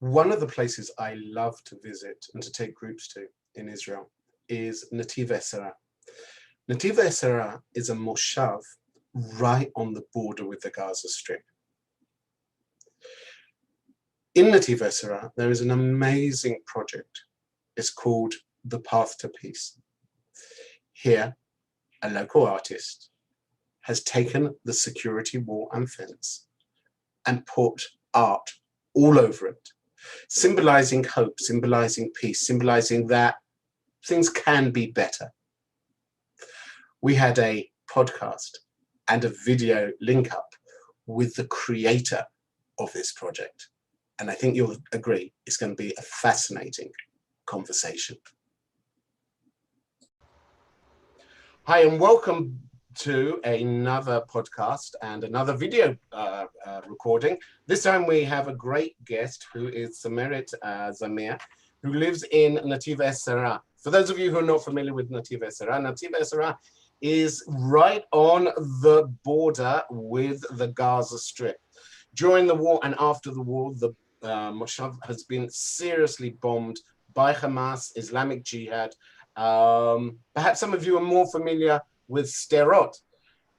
One of the places I love to visit and to take groups to in Israel is Nativ Haesara. Nativ Haesara is a moshav right on the border with the Gaza Strip. In Nativ Haesara, there is an amazing project. It's called The Path to Peace. Here, a local artist has taken the security wall and fence and put art all over it, symbolizing hope, symbolizing peace, symbolizing that things can be better. We had a podcast and a video link up with the creator of this project. And I think you'll agree it's going to be a fascinating conversation. Hi, and welcome to another podcast and another video recording. This time we have a great guest who is Tzameret Zamir, who lives in Nativ Haesara. For those of you who are not familiar with Nativ Haesara is right on the border with the Gaza Strip. During the war and after the war, the moshav has been seriously bombed by Hamas, Islamic Jihad. Perhaps some of you are more familiar with Sderot.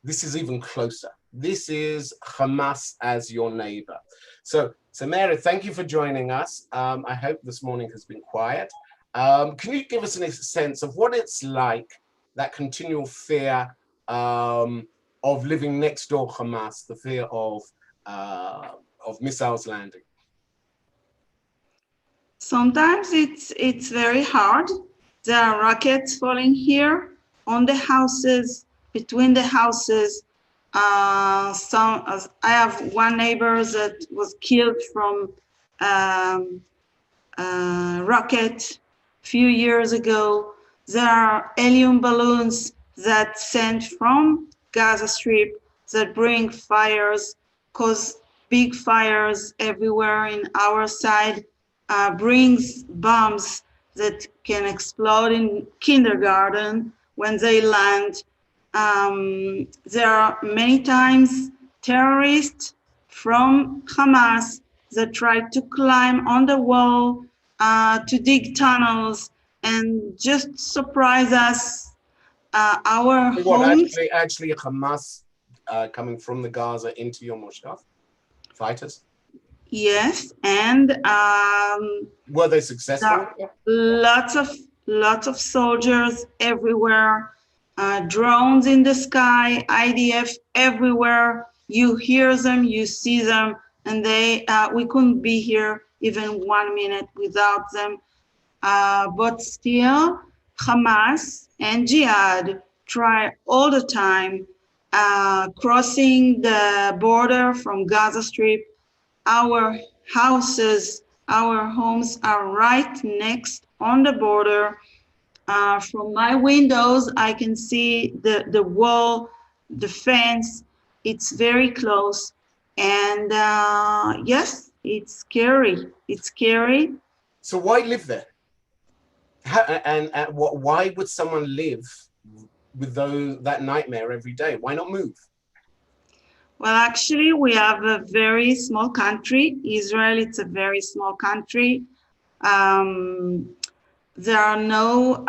This is even closer. This is Hamas as your neighbor. So, Tzameret, thank you for joining us. I hope this morning has been quiet. Can you give us a sense of what it's like, that continual fear of living next door Hamas, the fear of missiles landing? Sometimes it's very hard. There are rockets falling here on the houses, between the houses. I have one neighbor that was killed from rocket a few years ago. There are helium balloons that sent from Gaza Strip that bring fires, cause big fires everywhere in our side, brings bombs that can explode in kindergarten when they land. There are many times terrorists from Hamas that try to climb on the wall, to dig tunnels and just surprise us. Our homes. Actually Hamas coming from the Gaza into your moshav? Fighters? Yes, and were they successful? Lots of soldiers everywhere, drones in the sky, IDF everywhere. You hear them, you see them, and we couldn't be here even 1 minute without them. But still, Hamas and Jihad try all the time, crossing the border from Gaza Strip. Our houses, our homes are right next on the border. From my windows, I can see the wall, the fence. It's very close. And yes, it's scary. It's scary. So why live there? Why would someone live with that nightmare every day? Why not move? Well, actually, we have a very small country. Israel, it's a very small country. There are no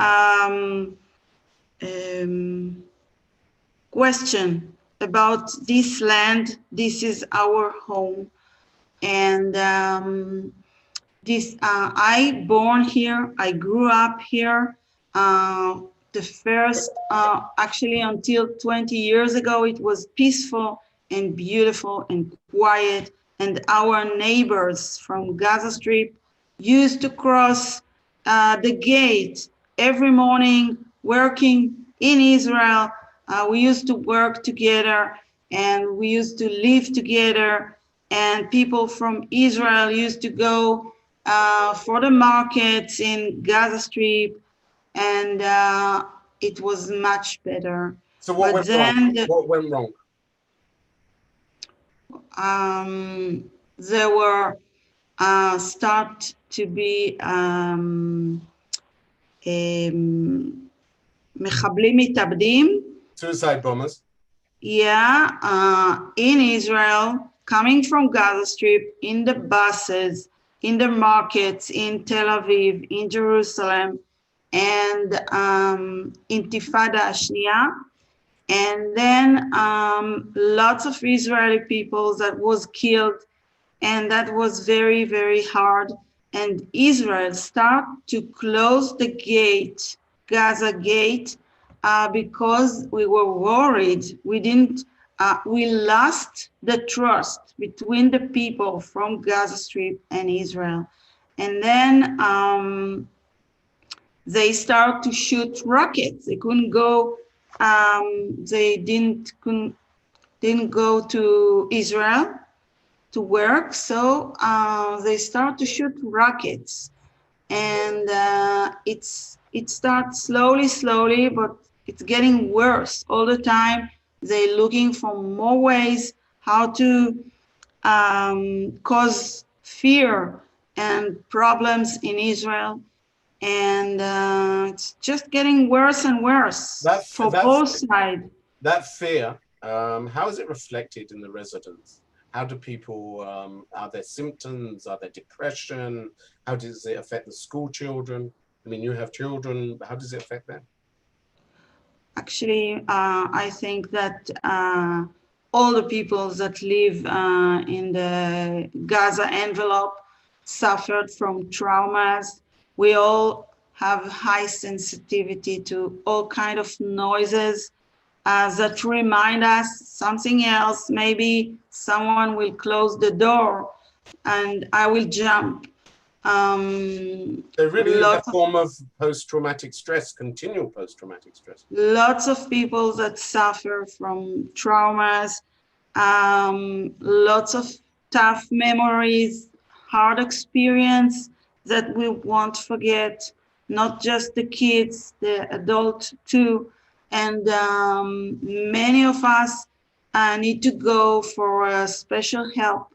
question about this land. This is our home. And I born here, I grew up here. Actually until 20 years ago, it was peaceful and beautiful and quiet. And our neighbors from Gaza Strip used to cross the gate every morning working in Israel. We used to work together and we used to live together. And people from Israel used to go for the markets in Gaza Strip, and it was much better. So what went wrong? What went wrong? There were start to be מחבלים מתאבדים. Suicide bombers. Yeah, in Israel, coming from Gaza Strip in the buses, in the markets in Tel Aviv, in Jerusalem, and Intifada Ashniya. And then lots of Israeli people that was killed, and that was very, very hard. And Israel start to close the gate, Gaza gate, because we were worried. We lost the trust between the people from Gaza Strip and Israel. And then they start to shoot rockets. They couldn't go. They didn't go to Israel to work, so they start to shoot rockets, and it starts slowly, but it's getting worse all the time. They're looking for more ways how to cause fear and problems in Israel. And it's just getting worse and worse for both sides. That fear, how is it reflected in the residents? How do people, are there symptoms? Are there depression? How does it affect the school children? I mean, you have children, how does it affect them? Actually, I think that all the people that live in the Gaza envelope suffered from traumas. We all have high sensitivity to all kind of noises that remind us something else. Maybe someone will close the door and I will jump. There really is a form of post-traumatic stress, continual post-traumatic stress. Lots of people that suffer from traumas, lots of tough memories, hard experience that we won't forget, not just the kids, the adults too. And many of us need to go for special help.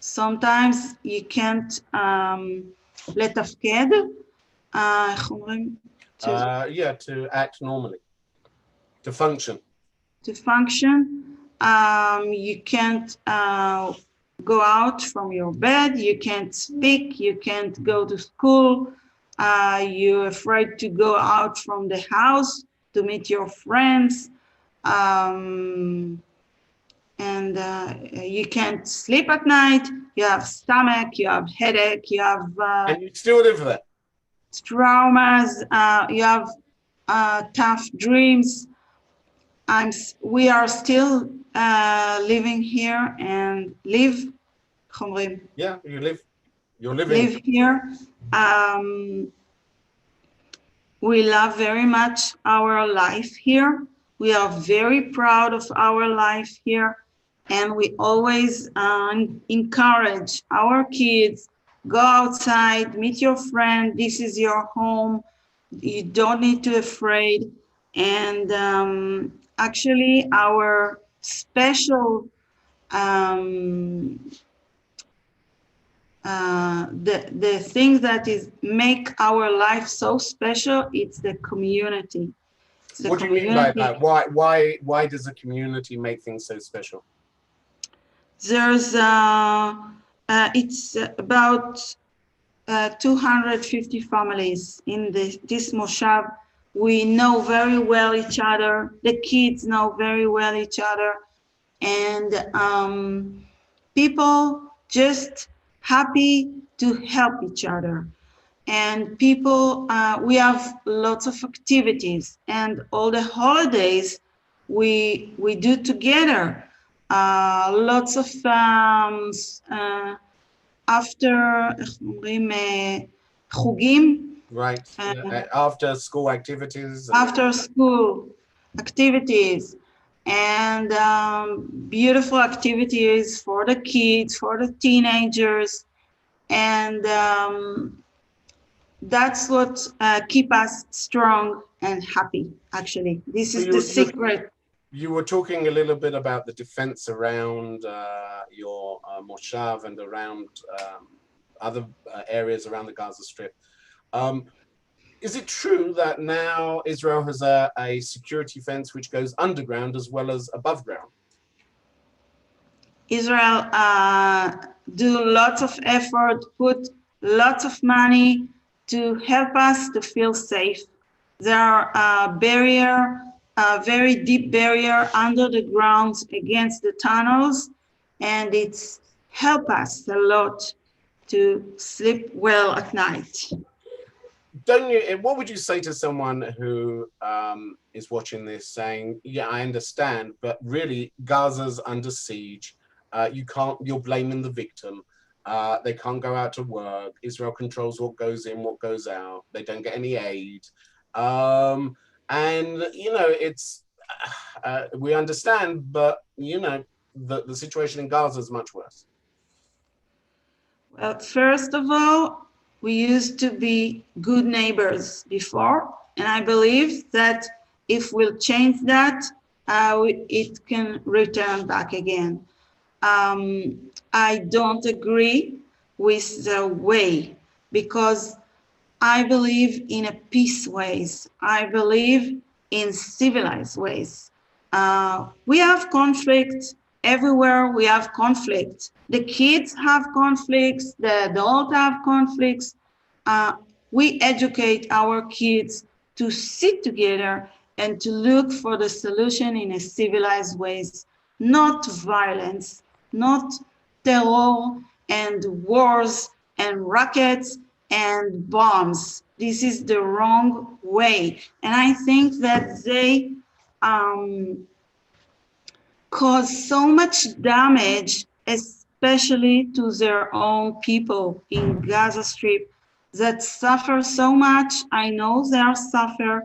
Sometimes you can't לתפקד, איך אומרים? Yeah, to act normally, to function. To function, you can't go out from your bed, you can't speak, you can't go to school, you're afraid to go out from the house to meet your friends, and you can't sleep at night, you have stomach, you have headache, you have... and you still live there. Traumas, you have tough dreams. We are still living here and live. Yeah, you live. You're living. Live here. We love very much our life here. We are very proud of our life here, and we always encourage our kids, go outside, meet your friend. This is your home. You don't need to be afraid. And actually, our special the thing that is make our life so special, it's the community. What do you mean by that? Why does the community make things so special? There's it's about 250 families in this moshav. We know very well each other. The kids know very well each other, and people just happy to help each other. And people, we have lots of activities, and all the holidays we do together. Lots of after חוגים. Right. After school activities. After school activities, and beautiful activities for the kids, for the teenagers, and that's what keep us strong and happy. Actually, this is the secret. You were talking a little bit about the defense around your moshav and around other areas around the Gaza Strip. Is it true that now Israel has a security fence which goes underground as well as above ground? Israel, do lots of effort, put lots of money to help us to feel safe. There are a very deep barrier under the ground against the tunnels, and it's helped us a lot to sleep well at night. Don't you? What would you say to someone who is watching this, saying, "Yeah, I understand, but really, Gaza's under siege. You can't. You're blaming the victim. They can't go out to work. Israel controls what goes in, what goes out. They don't get any aid, and it's we understand, but the situation in Gaza is much worse." Well, first of all, we used to be good neighbors before, and I believe that if we'll change that, it can return back again. I don't agree with the way, because I believe in a peace ways. I believe in civilized ways. We have conflict everywhere. We have conflict. The kids have conflicts. The adults have conflicts. We educate our kids to sit together and to look for the solution in a civilized ways, not violence, not terror and wars and rockets and bombs. This is the wrong way. And I think that they cause so much damage, especially to their own people in Gaza Strip that suffer so much. I know they are suffer.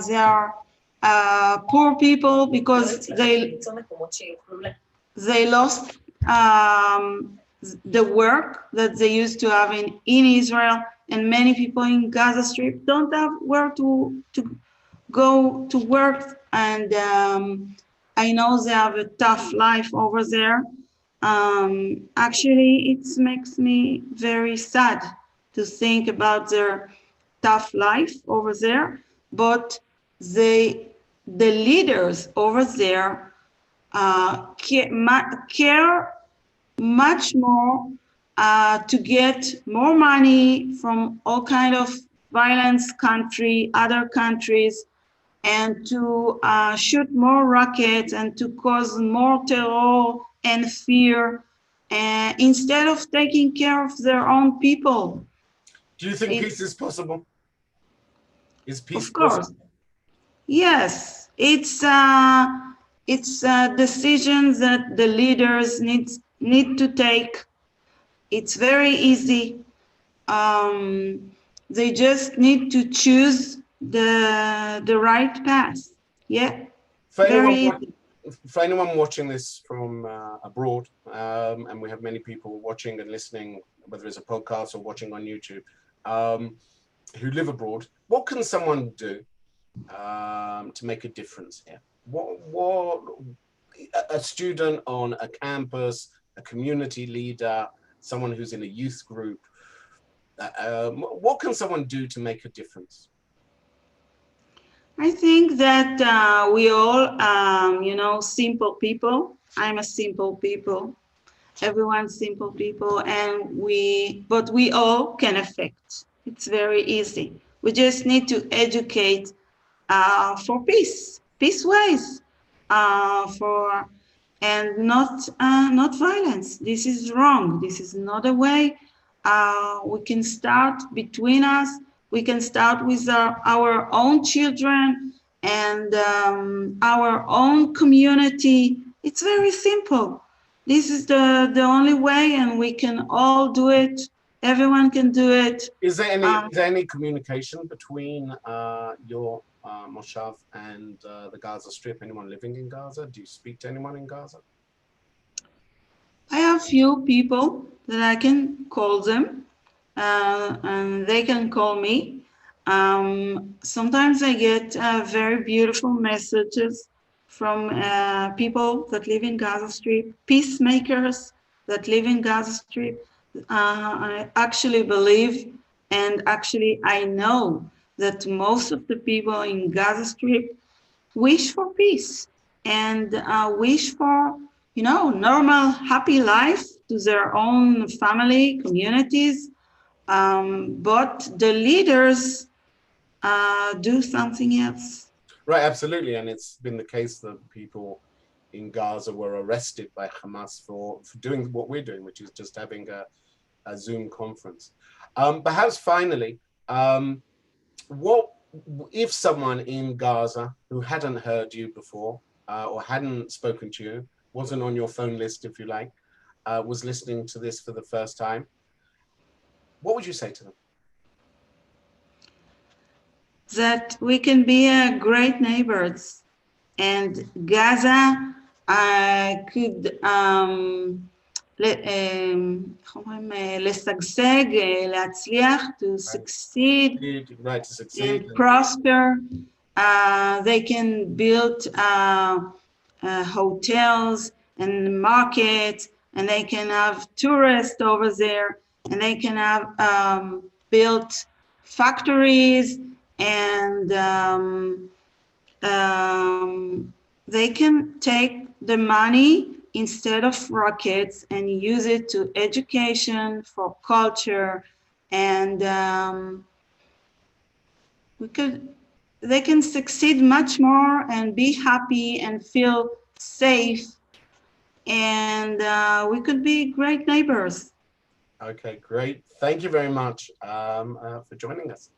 They are poor people because they lost the work that they used to have in Israel, and many people in Gaza Strip don't have where to go to work, and I know they have a tough life over there. Actually, it makes me very sad to think about their tough life over there, but the leaders over there care much more to get more money from all kind of violence country, other countries, and to shoot more rockets and to cause more terror and fear, instead of taking care of their own people. Do you think peace is possible? Is peace of course possible? Yes, it's decisions that the leaders need to take. It's very easy. They just need to choose the right path. Yeah, very easy. For anyone watching this from abroad, and we have many people watching and listening, whether it's a podcast or watching on YouTube, who live abroad, what can someone do to make a difference here? What a student on a campus, a community leader, someone who's in a youth group, what can someone do to make a difference? I think that we all, simple people. I'm a simple people. Everyone's simple people, but we all can affect. It's very easy. We just need to educate for peace ways, and not violence. This is wrong. This is not a way. We can start between us. We can start with our own children and our own community. It's very simple. This is the only way, and we can all do it. Everyone can do it. Is there any communication between your Moshav and the Gaza Strip? Anyone living in Gaza? Do you speak to anyone in Gaza? I have few people that I can call them, and they can call me. Sometimes I get very beautiful messages from people that live in Gaza Strip, peacemakers that live in Gaza Strip. I actually believe, and actually I know that most of the people in Gaza Strip wish for peace and wish for, normal, happy life to their own family, communities, but the leaders do something else. Right, absolutely. And it's been the case that people in Gaza were arrested by Hamas for doing what we're doing, which is just having a Zoom conference. Perhaps finally, what if someone in Gaza who hadn't heard you before or hadn't spoken to you, wasn't on your phone list, if you like, was listening to this for the first time, what would you say to them? That we can be great neighbors, and Gaza could איך אומרים? לשגשג, להצליח, to succeed, Right, to succeed. and prosper. They can build hotels and markets, and they can have tourists over there, and they can have built factories, and they can take the money instead of rockets and use it to education, for culture, and they can succeed much more and be happy and feel safe, and we could be great neighbors. Okay, great. Thank you very much for joining us.